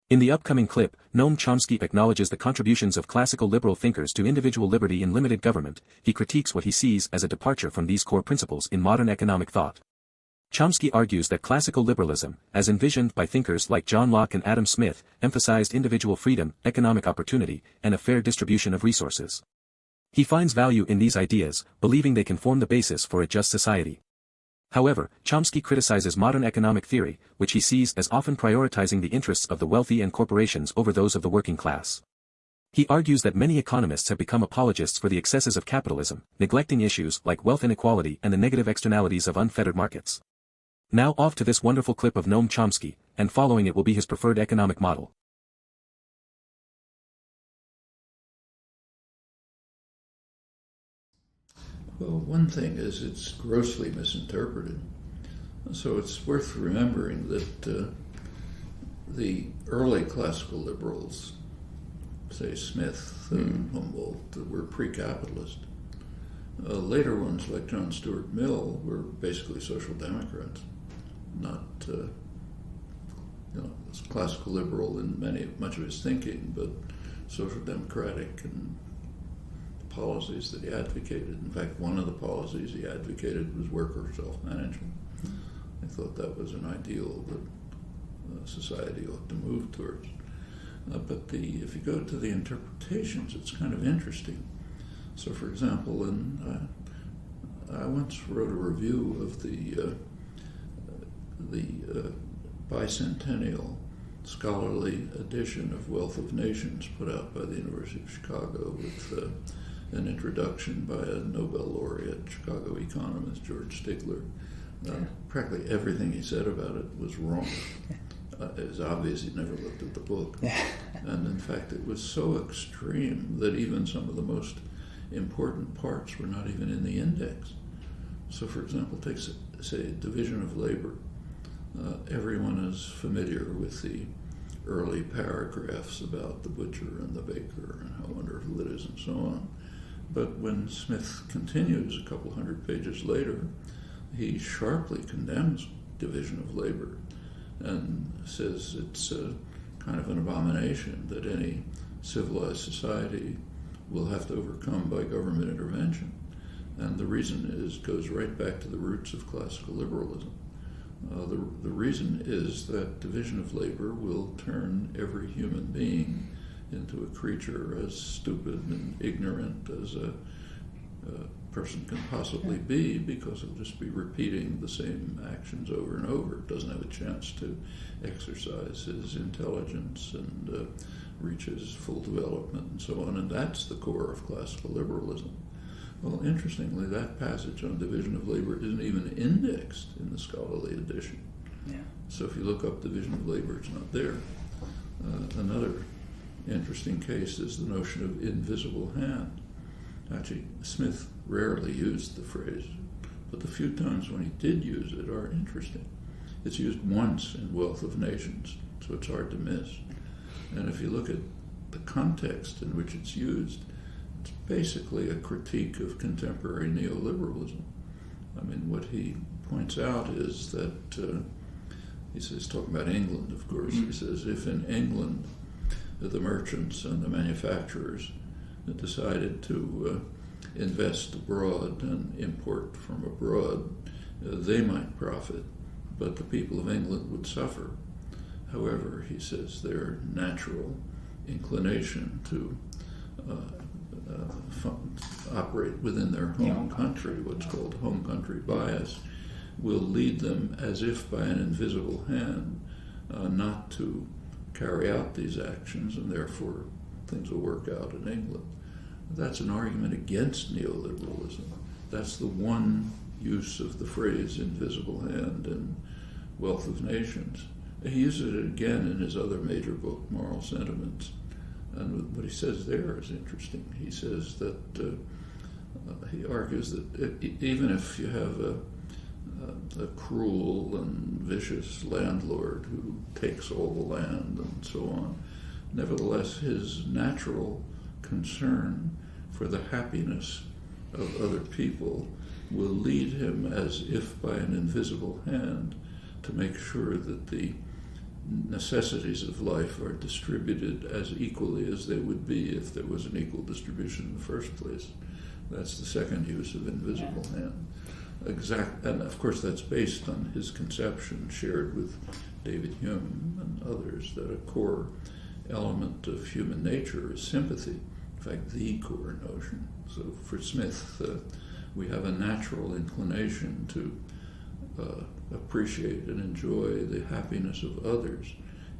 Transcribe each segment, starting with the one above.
In the upcoming clip, Noam Chomsky acknowledges the contributions of classical liberal thinkers to individual liberty in limited government. He critiques what he sees as a departure from these core principles in modern economic thought. Chomsky argues that classical liberalism, as envisioned by thinkers like John Locke and Adam Smith, emphasized individual freedom, economic opportunity, and a fair distribution of resources. He finds value in these ideas, believing they can form the basis for a just society. However, Chomsky criticizes modern economic theory, which he sees as often prioritizing the interests of the wealthy and corporations over those of the working class. He argues that many economists have become apologists for the excesses of capitalism, neglecting issues like wealth inequality and the negative externalities of unfettered markets. Now off to this wonderful clip of Noam Chomsky, and following it will be his preferred economic model. Well, one thing is it's grossly misinterpreted. So it's worth remembering that the early classical liberals, say Smith and Humboldt, were pre-capitalist. Later ones like John Stuart Mill were basically social democrats, not classical liberal in much of his thinking, but social democratic and policies that he advocated. In fact, one of the policies he advocated was worker self-management. I thought that was an ideal that society ought to move towards. But if you go to the interpretations, it's kind of interesting. So, for example, I once wrote a review of the bicentennial scholarly edition of Wealth of Nations put out by the University of Chicago with an introduction by a Nobel laureate, Chicago economist George Stigler. Practically everything he said about it was wrong. It was obvious he'd never looked at the book. And in fact, it was so extreme that even some of the most important parts were not even in the index. So, for example, take, say, division of labor. Everyone is familiar with the early paragraphs about the butcher and the baker and how wonderful it is and so on. But when Smith continues a couple hundred pages later, he sharply condemns division of labor and says it's kind of an abomination that any civilized society will have to overcome by government intervention. And the reason goes right back to the roots of classical liberalism. The reason is that division of labor will turn every human being into a creature as stupid and ignorant as a person can possibly be, because he'll just be repeating the same actions over and over. Doesn't have a chance to exercise his intelligence and reach his full development and so on. And that's the core of classical liberalism. Well, interestingly, that passage on division of labor isn't even indexed in the scholarly edition. So if you look up division of labor, it's not there. Another interesting case is the notion of invisible hand. Actually, Smith rarely used the phrase, but the few times when he did use it are interesting. It's used once in Wealth of Nations, so it's hard to miss. And if you look at the context in which it's used, it's basically a critique of contemporary neoliberalism. I mean, what he points out is that, he says, talking about England, of course, he says, if in England the merchants and the manufacturers decided to invest abroad and import from abroad, they might profit, but the people of England would suffer. However, he says, their natural inclination to operate within their home country, what's called home country bias, will lead them as if by an invisible hand not to carry out these actions, and therefore things will work out in England. That's an argument against neoliberalism. That's the one use of the phrase invisible hand in Wealth of Nations. He uses it again in his other major book, Moral Sentiments. And what he says there is interesting. He says that, he argues that even if you have a cruel and vicious landlord who takes all the land and so on, nevertheless his natural concern for the happiness of other people will lead him as if by an invisible hand to make sure that the necessities of life are distributed as equally as they would be if there was an equal distribution in the first place. That's the second use of invisible hand. And of course that's based on his conception, shared with David Hume and others, that a core element of human nature is sympathy. In fact, the core notion. So for Smith, we have a natural inclination to appreciate and enjoy the happiness of others,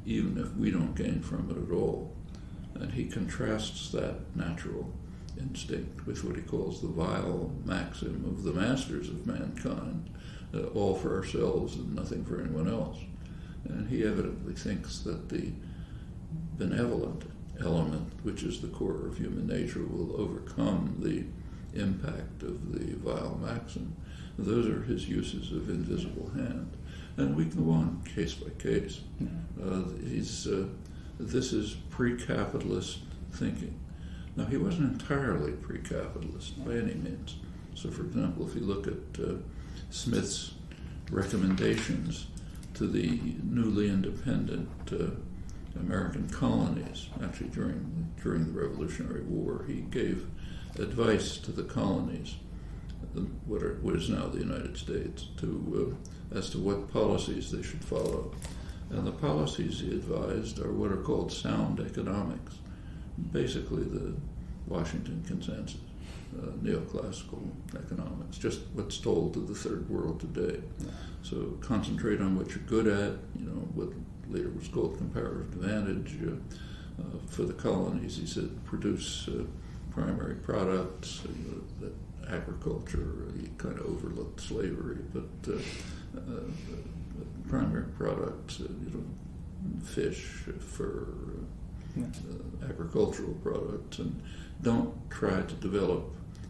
even if we don't gain from it at all. And he contrasts that natural instinct with what he calls the vile maxim of the masters of mankind, all for ourselves and nothing for anyone else. And he evidently thinks that the benevolent element, which is the core of human nature, will overcome the impact of the vile maxim. Those are his uses of invisible hand. And we can go on case by case. This is pre-capitalist thinking. Now, he wasn't entirely pre-capitalist by any means. So, for example, if you look at Smith's recommendations to the newly independent American colonies, actually during the Revolutionary War, he gave advice to the colonies, what is now the United States, as to what policies they should follow. And the policies he advised are what are called sound economics, basically the Washington Consensus, neoclassical economics, just what's told to the third world today. So concentrate on what you're good at, what later was called comparative advantage. For the colonies, he said, produce primary products, that agriculture, he kind of overlooked slavery, but primary products, fish, fur, agricultural products, and don't try to develop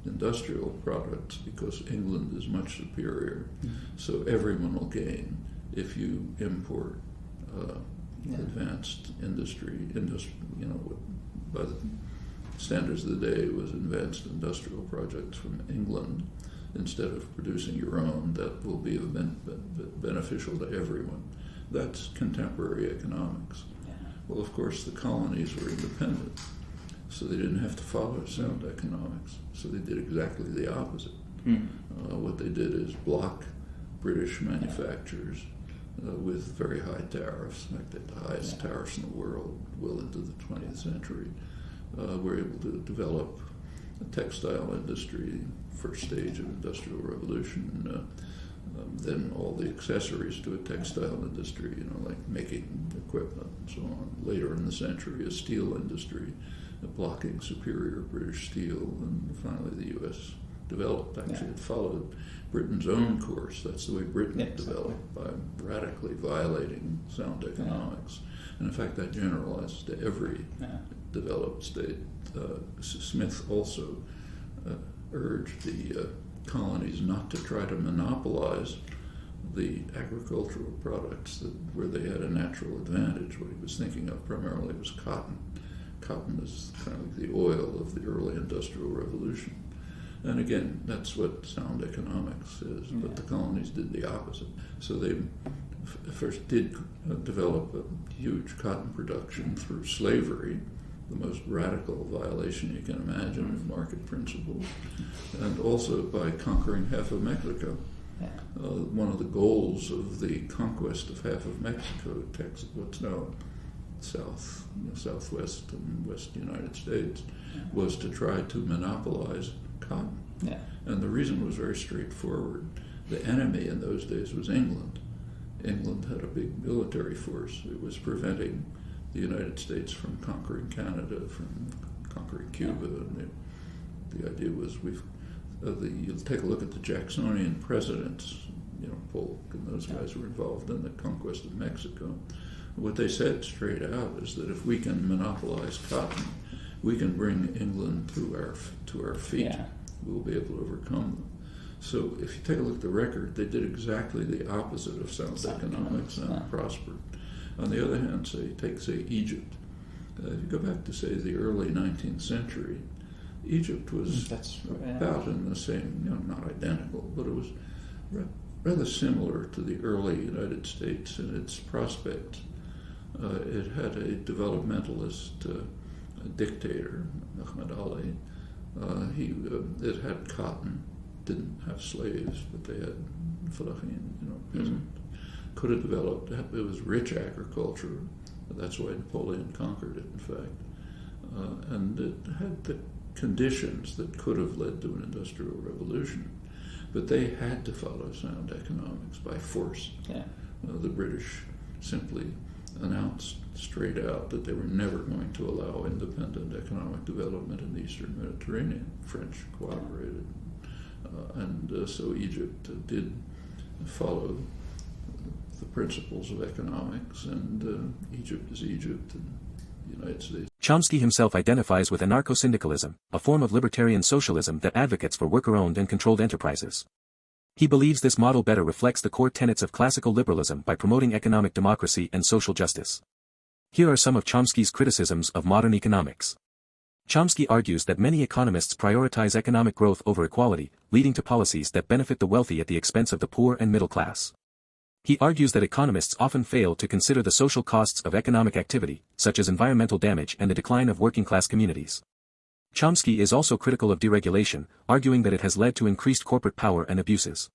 industrial products because England is much superior. So everyone will gain if you import advanced industry, by the standards of the day was advanced industrial projects from England instead of producing your own that will be beneficial to everyone. That's contemporary economics. Well, of course, the colonies were independent, so they didn't have to follow sound economics. So they did exactly the opposite. What they did is block British manufacturers with very high tariffs. In fact, they had the highest tariffs in the world well into the 20th century. Were able to develop a textile industry, first stage of industrial revolution, then all the accessories to a textile industry, like making equipment and so on. Later in the century, a steel industry, blocking superior British steel, and finally the U.S. developed. Actually, it followed Britain's own course. That's the way Britain developed, by radically violating sound economics. And in fact, that generalizes to every developed state. Smith also urged the colonies not to try to monopolize the agricultural products where they had a natural advantage. What he was thinking of primarily was cotton. Cotton is kind of like the oil of the early industrial revolution. And again, that's what sound economics is, but the colonies did the opposite. So they first did develop a huge cotton production through slavery, the most radical violation you can imagine of market principles, and also by conquering half of Mexico. One of the goals of the conquest of half of Mexico, Texas, what's now southwest and west United States, was to try to monopolize cotton. And the reason was very straightforward. The enemy in those days was England. England had a big military force. It was preventing the United States from conquering Canada, from conquering Cuba. And the idea was you take a look at the Jacksonian presidents, Polk and those guys were involved in the conquest of Mexico. What they said straight out is that if we can monopolize cotton, we can bring England to our feet. We'll be able to overcome them. So if you take a look at the record, they did exactly the opposite of sound economics and prospered. On the other hand, take Egypt. If you go back to, say, the early 19th century, Egypt was about in the same, not identical, but it was rather similar to the early United States in its prospects. It had a developmentalist dictator, Muhammad Ali. It had cotton, didn't have slaves, but they had fellaheen, peasant. Could have developed, it was rich agriculture. That's why Napoleon conquered it, in fact. And it had the conditions that could have led to an industrial revolution. But they had to follow sound economics by force. Yeah. The British simply announced straight out that they were never going to allow independent economic development in the Eastern Mediterranean. French cooperated. So Egypt did follow the principles of economics, and Egypt is Egypt, and the United States. Chomsky himself identifies with anarcho-syndicalism, a form of libertarian socialism that advocates for worker-owned and controlled enterprises. He believes this model better reflects the core tenets of classical liberalism by promoting economic democracy and social justice. Here are some of Chomsky's criticisms of modern economics. Chomsky argues that many economists prioritize economic growth over equality, leading to policies that benefit the wealthy at the expense of the poor and middle class. He argues that economists often fail to consider the social costs of economic activity, such as environmental damage and the decline of working-class communities. Chomsky is also critical of deregulation, arguing that it has led to increased corporate power and abuses.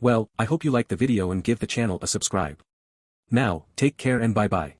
Well, I hope you liked the video and give the channel a subscribe. Now, take care and bye-bye.